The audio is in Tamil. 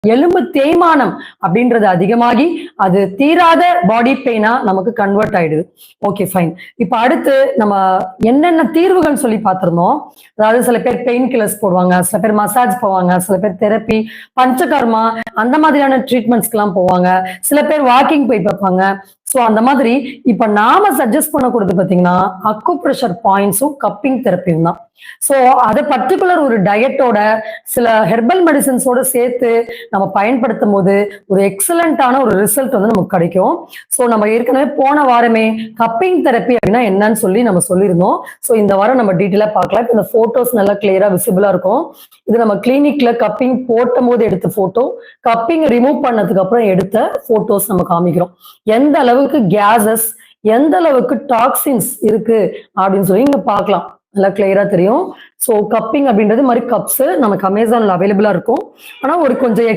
எலும்பு தேய்மானம் அப்படின்றது அதிகமாகி அது தீராத பாடி பெயினா நமக்கு கன்வெர்ட் ஆயிடுது. Okay fine. இப்ப அடுத்து நம்ம என்னென்ன தீர்வுகள் சொல்லி பார்த்திருந்தோம். அதாவது சில பேர் பெயின் கில்லர்ஸ் போடுவாங்க, சில பேர் மசாஜ் போவாங்க, சில பேர் தெரப்பி, பஞ்சகர்மா அந்த மாதிரியான ட்ரீட்மெண்ட்ஸ்க்கு எல்லாம் போவாங்க, சில பேர் வாக்கிங் போய் பார்ப்பாங்க. சோ அந்த மாதிரி இப்ப நாம சஜஸ்ட் பண்ணக்கூடாது பாத்தீங்கன்னா அக்குப்ரெஷர் பாயிண்ட்ஸும் கப்பிங் தெரப்பியும் தான். சோ அதை பர்டிகுலர் ஒரு டயட்டோட சில ஹெர்பல் மெடிசன்ஸோட சேர்த்து நம்ம பயன்படுத்தும் போது ஒரு எக்ஸலண்டான ஒரு ரிசல்ட் வந்து நமக்கு கிடைக்கும். சோ நம்ம ஏற்கனவே போன வாரமே கப்பிங் தெரப்பி அப்படின்னா என்னன்னு சொல்லி நம்ம சொல்லியிருந்தோம். சோ இந்த வாரம் நம்ம டீட்டெயிலா பார்க்கலாம். இப்ப இந்த போட்டோஸ் நல்லா கிளியரா விசிபிளா இருக்கும். இது நம்ம கிளினிக்ல கப்பிங் போட்டும் போது எடுத்த போட்டோ, கப்பிங் ரிமூவ் பண்ணதுக்கு அப்புறம் எடுத்த போட்டோஸ் நம்ம காமிக்கிறோம். எந்த அளவுக்கு கேசஸ், எந்த அளவுக்கு டாக்ஸின்ஸ் இருக்கு அப்படின்னு சொல்லி இங்க பார்க்கலாம். நல்லா கிளியரா தெரியும். சோ கப்பிங் அப்படின்றது மாதிரி கப்ஸ் நமக்கு அமேசான்ல அவைலபிளா இருக்கும். ஆனா ஒரு கொஞ்சம்